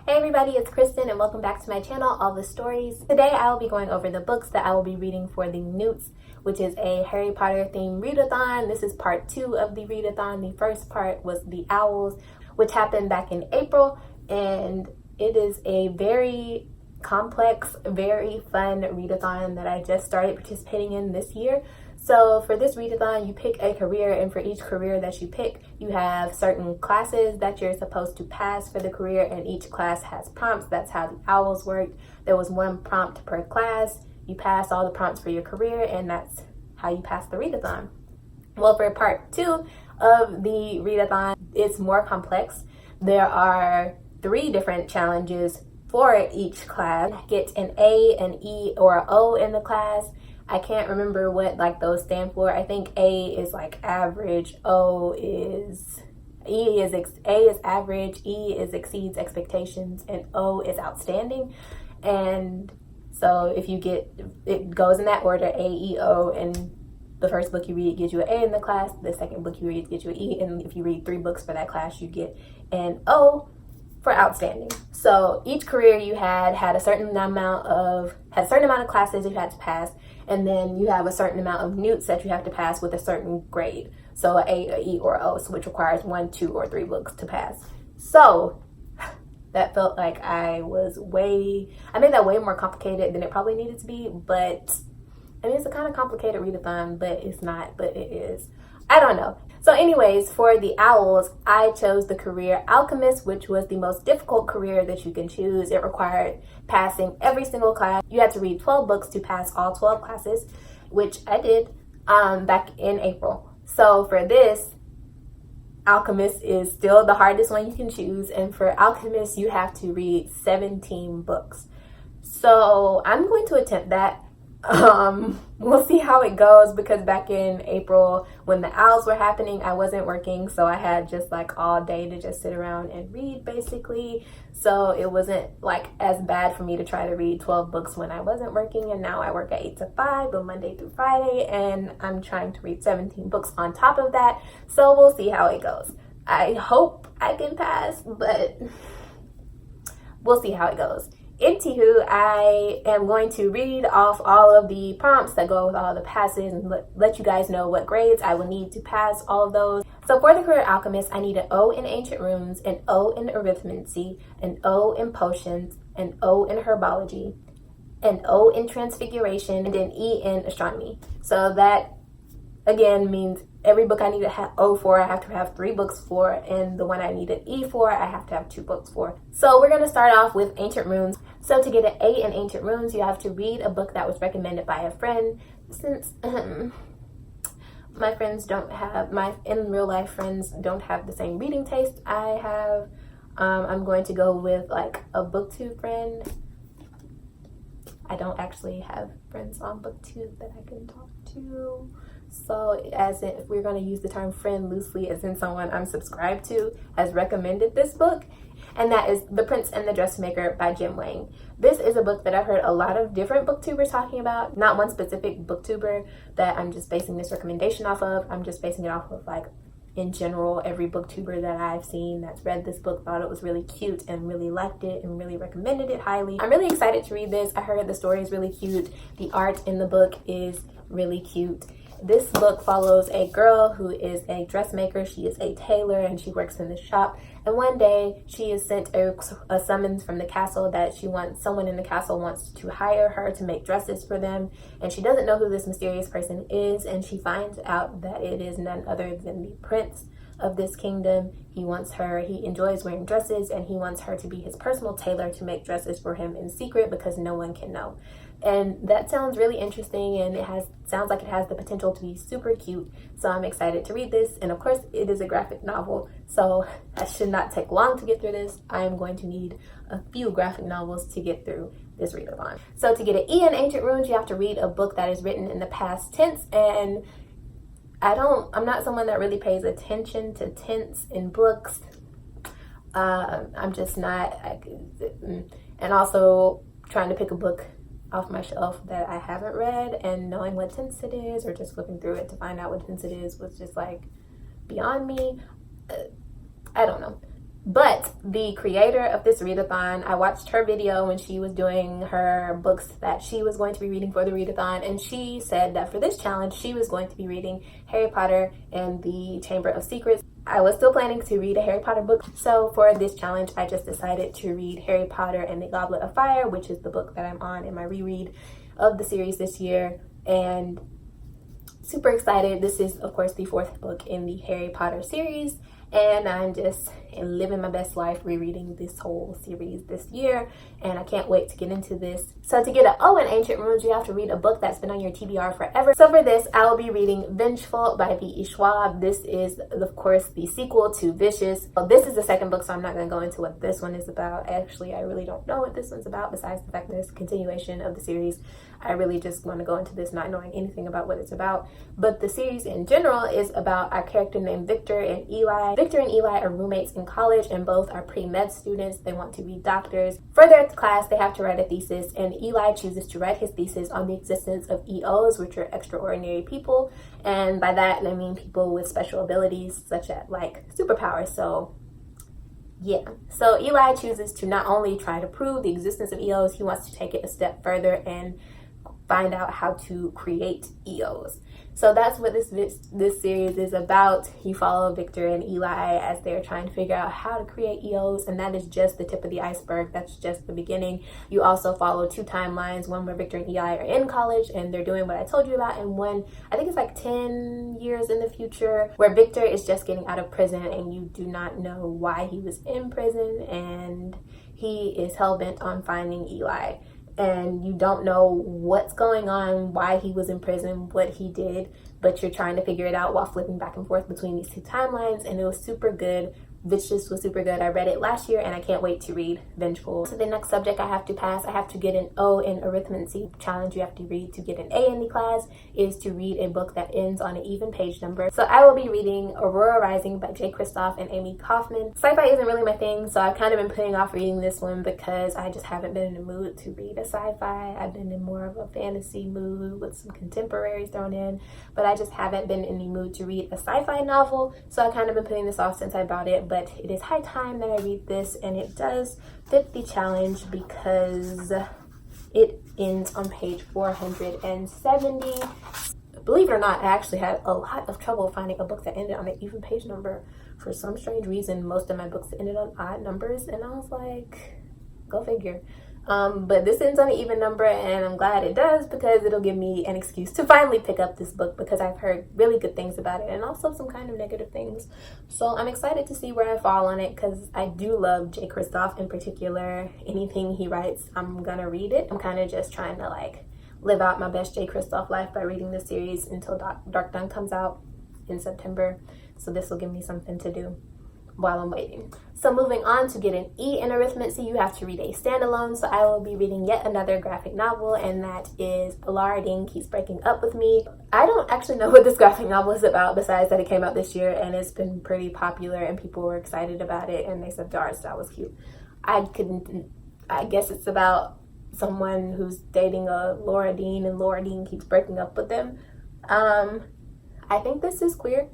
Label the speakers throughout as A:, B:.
A: Hey everybody, it's Kristen and welcome back to my channel, All the Stories. Today I will be going over the books that I will be reading for the N.E.W.Ts, which is a Harry Potter themed readathon. This is part 2 of the readathon. The first part was the Owls, which happened back in April, and it is a very complex, very fun readathon that I just started participating in this year. So for this readathon, you pick a career, and for each career that you pick, you have certain classes that you're supposed to pass for the career, and each class has prompts. That's how the Owls worked. There was one prompt per class. You pass all the prompts for your career, and that's how you pass the readathon. Well, for part 2 of the readathon, it's more complex. There are 3 different challenges for each class. Get an A, an E, or an O in the class. I can't remember what those stand for. I think A is average, A is average, E is exceeds expectations, and O is outstanding. And so if you get, it goes in that order, A, E, O, and the first book you read gives you an A in the class, the second book you read gives you an E, and if you read 3 books for that class, you get an O for outstanding. So each career you had a certain amount of classes you had to pass, and then you have a certain amount of N.E.W.Ts that you have to pass with a certain grade. So an A, an E, or an O, so which requires 1, 2, or 3 books to pass. So that felt like I made that way more complicated than it probably needed to be, but I mean, it's a kind of complicated readathon, but it's not, but it is. I don't know. So anyways, for the Owls, I chose the career Alchemist, which was the most difficult career that you can choose. It required passing every single class. You had to read 12 books to pass all 12 classes, which I did back in April. So for this, Alchemist is still the hardest one you can choose. And for Alchemist, you have to read 17 books. So I'm going to attempt that. We'll see how it goes, because back in April when the Owls were happening, I wasn't working, so I had just all day to just sit around and read basically. So it wasn't as bad for me to try to read 12 books when I wasn't working, and now I work at 8 to 5 but Monday through Friday, and I'm trying to read 17 books on top of that. So we'll see how it goes. I hope I can pass, but we'll see how it goes. Anywho, I am going to read off all of the prompts that go with all the passes and let you guys know what grades I will need to pass all of those. So for the career Alchemist, I need an O in Ancient Runes, an O in Arithmancy, an O in Potions, an O in Herbology, an O in Transfiguration, and an E in Astronomy. So that again means every book I need to have O for, I have to have 3 books for, and the one I need an E for, I have to have 2 books for. So we're going to start off with Ancient Runes. So to get an A in Ancient Runes, you have to read a book that was recommended by a friend. Since my friends in real life friends don't have the same reading taste I have, I'm going to go with a booktube friend. I don't actually have friends on booktube that I can talk to. So if we're going to use the term friend loosely, as in someone I'm subscribed to has recommended this book, and that is The Prince and the Dressmaker by Jim Wang. This is a book that I've heard a lot of different booktubers talking about, not one specific booktuber that I'm just basing this recommendation off of. I'm just basing it off of in general, every booktuber that I've seen that's read this book thought it was really cute and really liked it and really recommended it highly. I'm really excited to read this. I heard the story is really cute. The art in the book is really cute. This book follows a girl who is a dressmaker. She is a tailor and she works in the shop. And one day she is sent a summons from the castle that someone in the castle wants to hire her to make dresses for them. And she doesn't know who this mysterious person is. And she finds out that it is none other than the prince of this kingdom. He enjoys wearing dresses, and he wants her to be his personal tailor to make dresses for him in secret because no one can know. And that sounds really interesting, and sounds like it has the potential to be super cute. So I'm excited to read this. And of course, it is a graphic novel, so I should not take long to get through this. I am going to need a few graphic novels to get through this readathon. So to get an E in Ancient Runes, you have to read a book that is written in the past tense, and I'm not someone that really pays attention to tense in books. I'm just not. And also trying to pick a book off my shelf that I haven't read and knowing what tense it is, or just flipping through it to find out what tense it is, was just beyond me. I don't know. But the creator of this readathon, I watched her video when she was doing her books that she was going to be reading for the readathon, and she said that for this challenge she was going to be reading Harry Potter and the Chamber of Secrets. I was still planning to read a Harry Potter book, so for this challenge I just decided to read Harry Potter and the Goblet of Fire, which is the book that I'm on in my reread of the series this year, and super excited. This is of course the 4th book in the Harry Potter series, and I'm just living my best life rereading this whole series this year, and I can't wait to get into this. So to get an O in Ancient Runes, you have to read a book that's been on your TBR forever. So for this, I will be reading Vengeful by V.E. Schwab. This is, of course, the sequel to Vicious. Well, this is the 2nd book, so I'm not going to go into what this one is about. Actually, I really don't know what this one's about, besides the fact that it's a continuation of the series. I really just want to go into this not knowing anything about what it's about. But the series in general is about our character named Victor and Eli. Victor and Eli are roommates in college, and both are pre-med students. They want to be doctors. For their class, they have to write a thesis, and Eli chooses to write his thesis on the existence of EOs, which are extraordinary people. And by that, I mean people with special abilities, such as like superpowers. So yeah, so Eli chooses to not only try to prove the existence of EOs, he wants to take it a step further and find out how to create EOs. So that's what this series is about. You follow Victor and Eli as they're trying to figure out how to create EOs, and that is just the tip of the iceberg. That's just the beginning. You also follow 2 timelines, one where Victor and Eli are in college and they're doing what I told you about, and one, I think it's like 10 years in the future, where Victor is just getting out of prison and you do not know why he was in prison, and he is hell-bent on finding Eli. And you don't know what's going on, why he was in prison, what he did, but you're trying to figure it out while flipping back and forth between these 2 timelines, and it was super good. Vicious was super good. I read it last year, and I can't wait to read Vengeful. So the next subject I have to pass, I have to get an O in arithmetic. Challenge you have to read to get an A in the class is to read a book that ends on an even page number. So I will be reading Aurora Rising by Jay Kristoff and Amy Kaufman. Sci-fi isn't really my thing, so I've kind of been putting off reading this one because I just haven't been in the mood to read a sci-fi. I've been in more of a fantasy mood with some contemporary thrown in, but I just haven't been in the mood to read a sci-fi novel, so I've kind of been putting this off since I bought it. But it is high time that I read this, and it does fit the challenge because it ends on page 470. Believe it or not, I actually had a lot of trouble finding a book that ended on an even page number. For some strange reason, most of my books ended on odd numbers, and I was like, go figure. But this ends on an even number, and I'm glad it does because it'll give me an excuse to finally pick up this book, because I've heard really good things about it and also some kind of negative things. So I'm excited to see where I fall on it, because I do love Jay Kristoff in particular. Anything he writes, I'm gonna read it. I'm kind of just trying to like live out my best Jay Kristoff life by reading this series until Dark Dawn comes out in September. So this will give me something to do while I'm waiting. So moving on, to get an E in arithmetic, you have to read a standalone. So I will be reading yet another graphic novel, and that is Pilar Keeps Breaking Up With Me. I don't actually know what this graphic novel is about, besides that it came out this year and it's been pretty popular and people were excited about it and they said the art style was cute. I guess it's about someone who's dating a Laura Dean, and Laura Dean keeps breaking up with them. I think this is queer.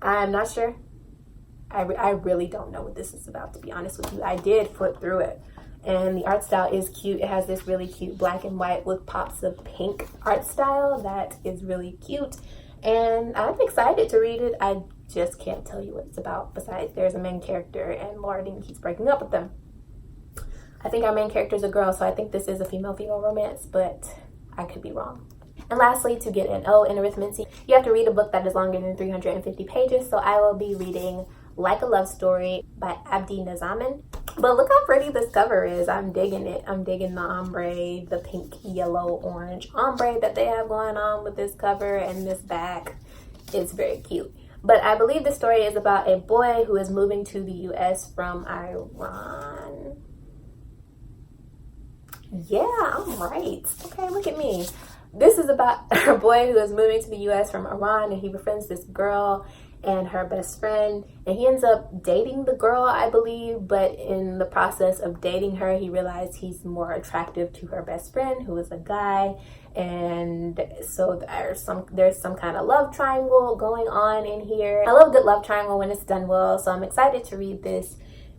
A: I'm not sure. I really don't know what this is about, to be honest with you. I did flip through it, and the art style is cute. It has this really cute black and white with pops of pink art style that is really cute, and I'm excited to read it. I just can't tell you what it's about, besides there's a main character and Laura Dean keeps breaking up with them. I think our main character is a girl, so I think this is a female-female romance, but I could be wrong. And lastly, to get an O in arithmetic, you have to read a book that is longer than 350 pages, so I will be reading Like a Love Story by Abdi Nazamin. But look how pretty this cover is. I'm digging it. I'm digging the ombre, the pink, yellow, orange ombre that they have going on with this cover and this back. It's very cute. But I believe the story is about a boy who is moving to the U.S. from Iran. Yeah, I'm right. Okay, look at me. This is about a boy who is moving to the U.S. from Iran, and he befriends this girl and her best friend, and he ends up dating the girl, I believe, but in the process of dating her, he realized he's more attractive to her best friend, who is a guy, and so there's some kind of love triangle going on in here. I love a good love triangle when it's done well, so I'm excited to read this.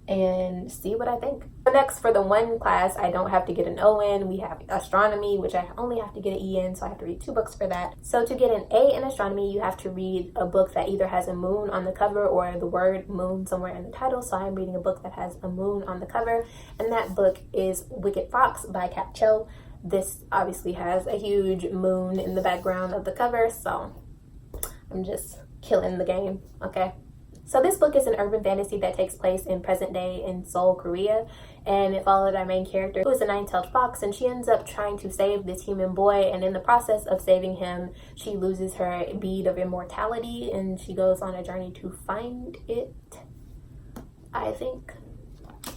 A: and see what I think. Next, for the one class I don't have to get an O in, we have astronomy, which I only have to get an E in, so I have to read 2 books for that. So to get an A in astronomy, you have to read a book that either has a moon on the cover or the word moon somewhere in the title. So I'm reading a book that has a moon on the cover, and that book is Wicked Fox by Kat Cho. This obviously has a huge moon in the background of the cover, so I'm just killing the game, okay? So this book is an urban fantasy that takes place in present day in Seoul, Korea, and it followed our main character, who is a 9-tailed fox, and she ends up trying to save this human boy, and in the process of saving him, she loses her bead of immortality, and she goes on a journey to find it, I think.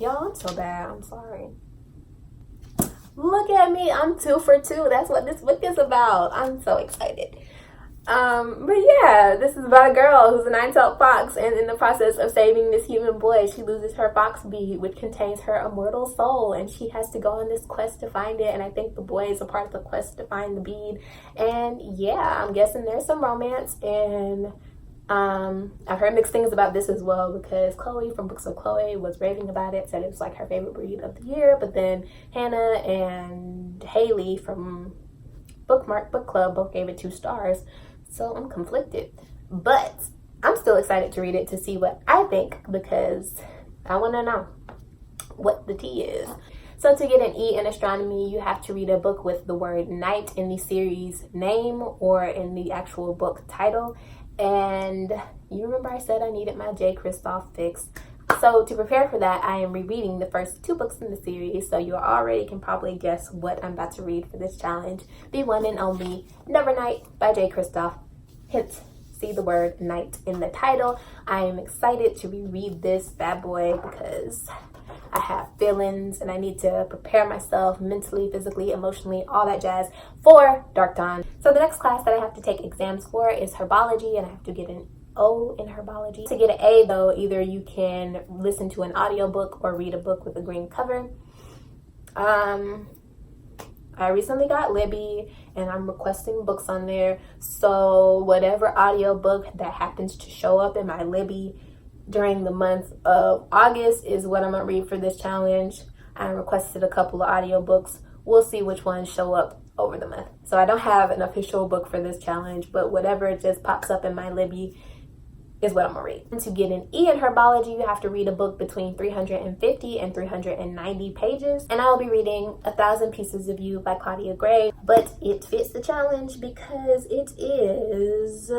A: Y'all, I'm so bad, I'm sorry. Look at me, I'm 2 for 2. That's what this book is about. I'm so excited. But yeah, this is about a girl who's a 9-tailed fox, and in the process of saving this human boy, she loses her fox bead, which contains her immortal soul, and she has to go on this quest to find it, and I think the boy is a part of the quest to find the bead. And yeah, I'm guessing there's some romance, and I've heard mixed things about this as well, because Chloe from Books of Chloe was raving about it, said it was like her favorite read of the year, but then Hannah and Haley from Bookmark Book Club both gave it 2 stars. So I'm conflicted, but I'm still excited to read it to see what I think, because I want to know what the tea is. So to get an E in astronomy, you have to read a book with the word night in the series name or in the actual book title. And you remember I said I needed my J. Kristoff fix. So to prepare for that, I am rereading the first 2 books in the series, so you already can probably guess what I'm about to read for this challenge. The one and only Nevernight by J. Kristoff. Hence, see the word night in the title. I am excited to reread this bad boy because I have feelings and I need to prepare myself mentally, physically, emotionally, all that jazz for Dark Dawn. So the next class that I have to take exams for is Herbology, and I have to get an O in Herbology. To get an A though, either you can listen to an audiobook or read a book with a green cover. I recently got Libby and I'm requesting books on there. So whatever audiobook that happens to show up in my Libby during the month of August is what I'm gonna read for this challenge. I requested a couple of audiobooks. We'll see which ones show up over the month. So I don't have an official book for this challenge, but whatever just pops up in my Libby is what I'm gonna read. And to get an E in Herbology, you have to read a book between 350 and 390 pages. And I'll be reading 1,000 Pieces of You by Claudia Gray, but it fits the challenge because it is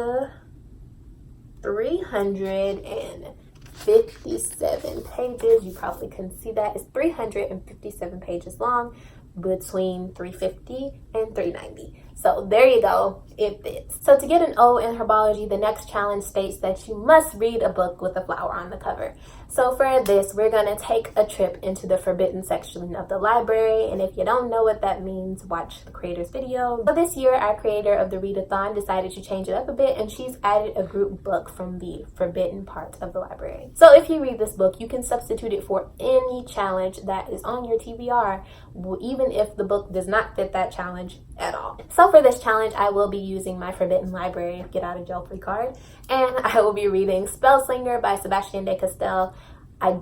A: 357 pages. You probably couldn't see that. It's 357 pages long, between 350 and 390. So there you go, it fits. So to get an O in Herbology, the next challenge states that you must read a book with a flower on the cover. So for this, we're gonna take a trip into the forbidden section of the library, and if you don't know what that means, watch the creator's video. So this year, our creator of the readathon decided to change it up a bit, and she's added a group book from the forbidden part of the library. So if you read this book, you can substitute it for any challenge that is on your TBR, even if the book does not fit that challenge at all. So for this challenge, I will be using my Forbidden Library Get Out of Jail Free card, and I will be reading Spellslinger by Sebastian de Castell. I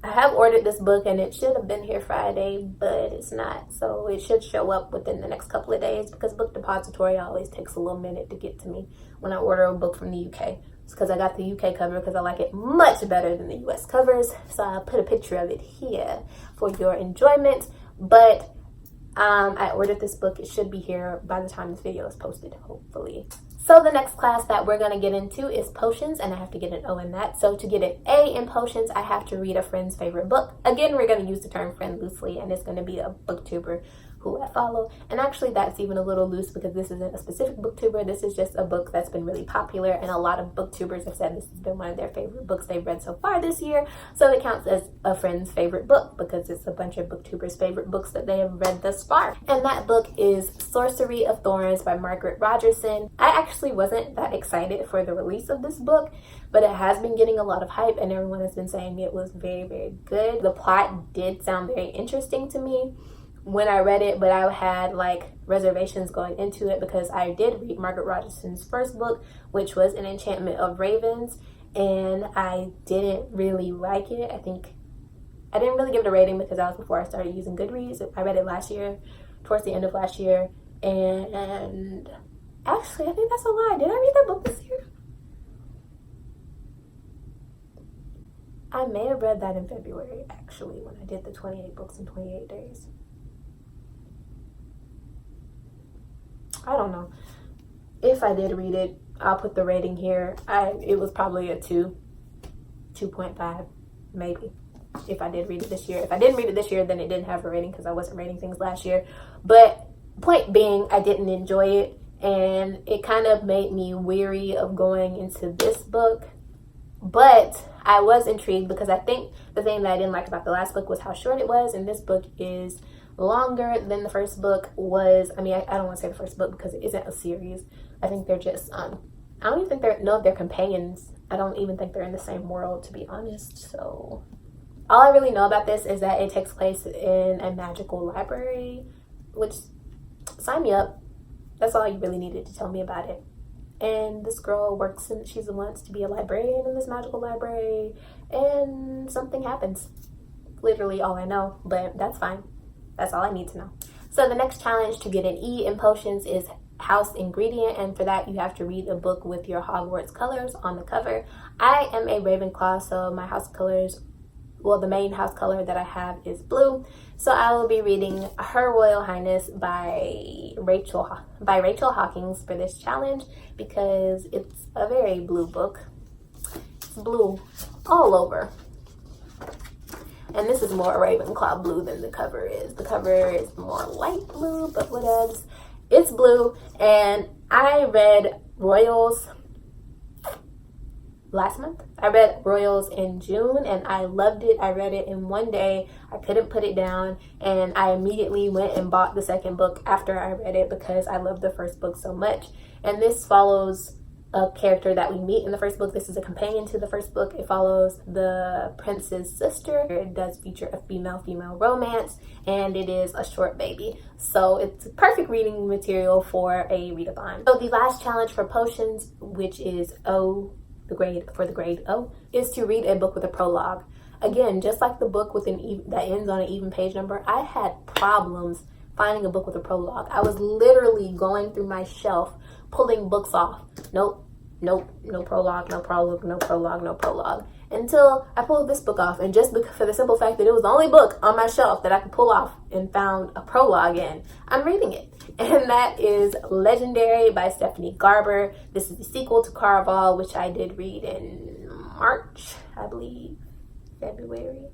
A: have ordered this book and it should have been here Friday, but it's not, so it should show up within the next couple of days, because Book Depository always takes a little minute to get to me when I order a book from the UK. It's because I got the UK cover because I like it much better than the US covers, so I'll put a picture of it here for your enjoyment. But I ordered this book. It should be here by the time this video is posted, hopefully. So the next class that we're going to get into is potions, and I have to get an O in that. So to get an A in potions, I have to read a friend's favorite book. Again, we're going to use the term friend loosely, and it's going to be a booktuber who I follow. And actually, that's even a little loose because this isn't a specific booktuber. This is just a book that's been really popular, and a lot of booktubers have said this has been one of their favorite books they've read so far this year. So it counts as a friend's favorite book because it's a bunch of booktubers' favorite books that they have read thus far. And that book is Sorcery of Thorns by Margaret Rogerson. I actually wasn't that excited for the release of this book, but it has been getting a lot of hype, and everyone has been saying it was very, very good. The plot did sound very interesting to me when I read it, but I had like reservations going into it because I did read Margaret Rogerson's first book, which was An Enchantment of Ravens, and I didn't really like it. I think I didn't really give it a rating because that was before I started using Goodreads. I read it last year, towards the end of last year. And actually, I think that's a lie. Did I read that book this year? I may have read that in February, actually, when I did the 28 books in 28 days. I don't know. If I did read it, I'll put the rating here. It was probably a 2.5, maybe, if I did read it this year. If I didn't read it this year, then it didn't have a rating because I wasn't rating things last year. But point being, I didn't enjoy it, and it kind of made me weary of going into this book. But I was intrigued because I think the thing that I didn't like about the last book was how short it was, and this book is longer than the first book was. I mean, I don't want to say the first book because it isn't a series. I think they're just I don't even know if they're companions. I don't even think they're in the same world, to be honest. So all I really know about this is that it takes place in a magical library, which, sign me up. That's all you really needed to tell me about it. And this girl works and she wants to be a librarian in this magical library, and something happens. Literally all I know, but that's fine. That's all I need to know. So the next challenge to get an E in potions is house ingredient, and for that you have to read a book with your Hogwarts colors on the cover. I am a Ravenclaw, so my house colors, well, the main house color that I have is blue. So I will be reading Her Royal Highness by Rachel Hawkins for this challenge because it's a very blue book. It's blue all over. And this is more Ravenclaw blue than the cover is. The cover is more light blue, but whatevs. It's blue, and I read Royals last month. I read Royals in June, and I loved it. I read it in one day. I couldn't put it down, and I immediately went and bought the second book after I read it because I loved the first book so much. And this follows a character that we meet in the first book. This is a companion to the first book. It follows the prince's sister. It does feature a female-female romance, and it is a short baby. So it's perfect reading material for a readathon. So the last challenge for potions, which is the grade O, is to read a book with a prologue. Again, just like the book with that ends on an even page number, I had problems finding a book with a prologue. I was literally going through my shelf, pulling books off. Nope, no prologue, no prologue, no prologue, no prologue. Until I pulled this book off, and just for the simple fact that it was the only book on my shelf that I could pull off and found a prologue in, I'm reading it. And that is Legendary by Stephanie Garber. This is the sequel to Caraval, which I did read in March, I believe, February.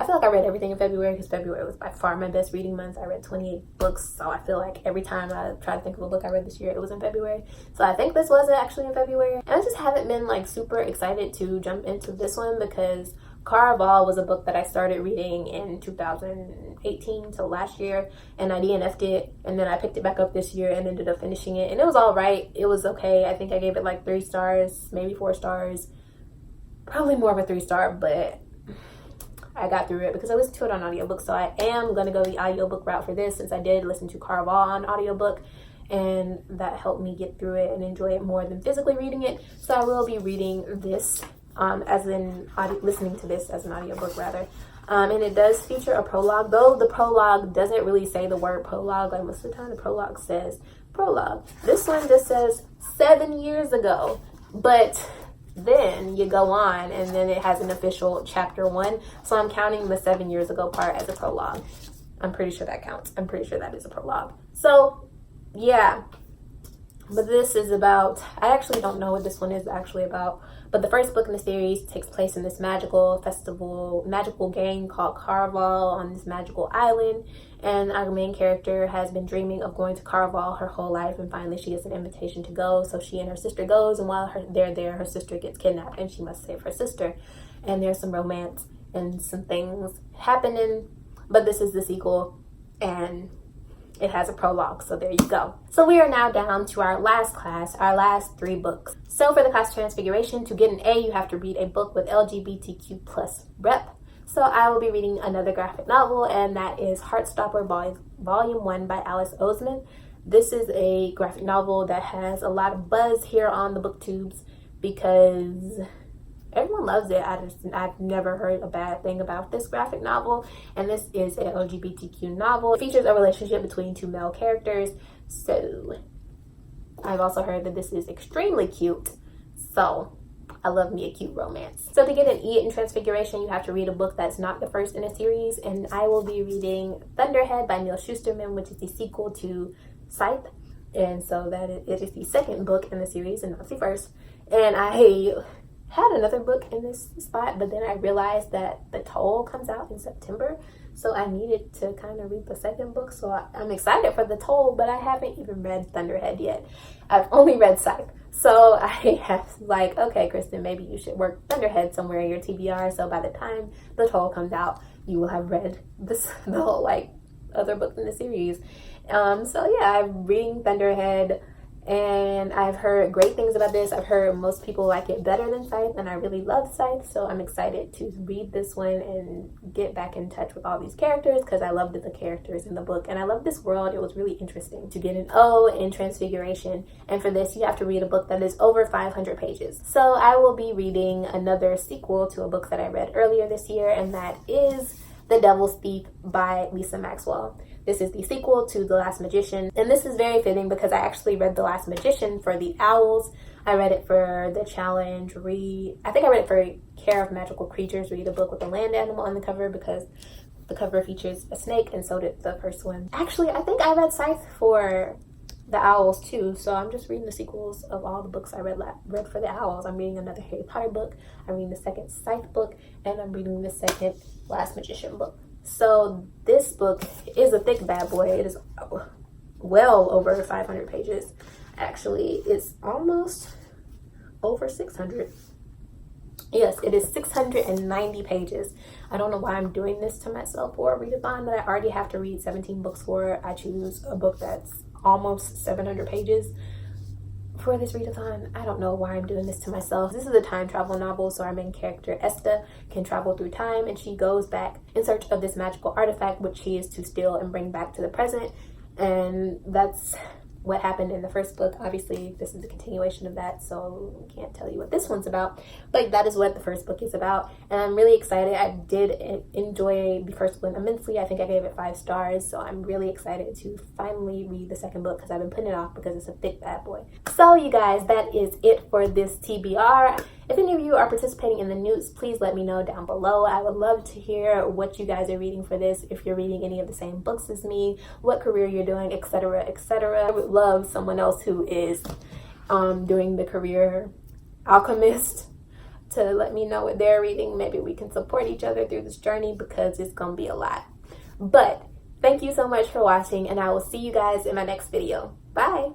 A: I feel like I read everything in February because February was by far my best reading month. I read 28 books, so I feel like every time I try to think of a book I read this year, it was in February. So I think this was actually in February. And I just haven't been like super excited to jump into this one because Caraval was a book that I started reading in 2018, so last year, and I DNF'd it, and then I picked it back up this year and ended up finishing it, and it was all right. It was okay. I think I gave it like 3 stars, maybe 4 stars, probably more of a 3-star, but I got through it because I listened to it on audiobook. So I am going to go the audiobook route for this, since I did listen to Caraval on audiobook, and that helped me get through it and enjoy it more than physically reading it. So I will be reading this listening to this as an audiobook rather. And it does feature a prologue, though the prologue doesn't really say the word prologue. Like most of the time the prologue says prologue. This one just says 7 years ago, but then you go on and then it has an official chapter 1. So I'm counting the 7 years ago part as a prologue. I'm pretty sure that counts. I'm pretty sure that is a prologue. So yeah, but this is about, I actually don't know what this one is actually about, but the first book in the series takes place in this magical game called Caraval on this magical island, and our main character has been dreaming of going to Caraval her whole life, and finally she gets an invitation to go, so she and her sister goes, and while they're there, her sister gets kidnapped and she must save her sister, and there's some romance and some things happening, but this is the sequel, and it has a prologue, so there you go. So we are now down to our last class, our last 3 books. So for the class Transfiguration, to get an A, you have to read a book with LGBTQ plus rep. So I will be reading another graphic novel, and that is Heartstopper Volume 1 by Alice Oseman. This is a graphic novel that has a lot of buzz here on the booktubes because everyone loves it. I've never heard a bad thing about this graphic novel, and this is an LGBTQ novel. It features a relationship between two male characters, so I've also heard that this is extremely cute, so I love me a cute romance. So to get an E in Transfiguration, you have to read a book that's not the first in a series, and I will be reading Thunderhead by Neil Shusterman, which is the sequel to Scythe, and so that it is the second book in the series and not the first. And I had another book in this spot, but then I realized that The Toll comes out in September, so I needed to kind of read the second book. So I'm excited for The Toll, but I haven't even read Thunderhead yet. I've only read Scythe. So I have like, okay, Kristen, maybe you should work Thunderhead somewhere in your TBR, so by the time The Toll comes out, you will have read the whole like other book in the series. So yeah, I'm reading Thunderhead, and I've heard great things about this. I've heard most people like it better than Scythe, and I really love Scythe, so I'm excited to read this one and get back in touch with all these characters, because I loved the characters in the book, and I love this world. It was really interesting. To get an O in Transfiguration, and for this you have to read a book that is over 500 pages. So I will be reading another sequel to a book that I read earlier this year, and that is The Doublespeak by Lisa Maxwell. This is the sequel to The Last Magician, and this is very fitting because I actually read The Last Magician for the Owls. I read it for the challenge I think I read it for Care of Magical Creatures, read a book with a land animal on the cover, because the cover features a snake, and so did the first one. Actually, I think I read Scythe for the Owls too, so I'm just reading the sequels of all the books I read for the Owls. I'm reading another Harry Potter book, I'm reading the second Scythe book, and I'm reading the second Last Magician book. So this book is a thick bad boy. It is well over 500 pages. Actually, it's almost over 600. Yes, it is 690 pages. I don't know why I'm doing this to myself for a readathon that I already have to read 17 books for. I choose a book that's almost 700 pages for this readathon. I don't know why I'm doing this to myself. This is a time travel novel, so our main character Esta can travel through time, and she goes back in search of this magical artifact which she is to steal and bring back to the present. And that's what happened in the first book. Obviously this is a continuation of that, so I can't tell you what this one's about, but that is what the first book is about, and I'm really excited. I did enjoy the first one immensely. I think I gave it 5 stars, so I'm really excited to finally read the second book, because I've been putting it off because it's a thick bad boy. So you guys, that is it for this TBR. If any of you are participating in the N.E.W.Ts, please let me know down below. I would love to hear what you guys are reading for this, if you're reading any of the same books as me, what career you're doing, etc., etc. I would love someone else who is doing the career alchemist to let me know what they're reading. Maybe we can support each other through this journey, because it's gonna be a lot. But thank you so much for watching, and I will see you guys in my next video. Bye!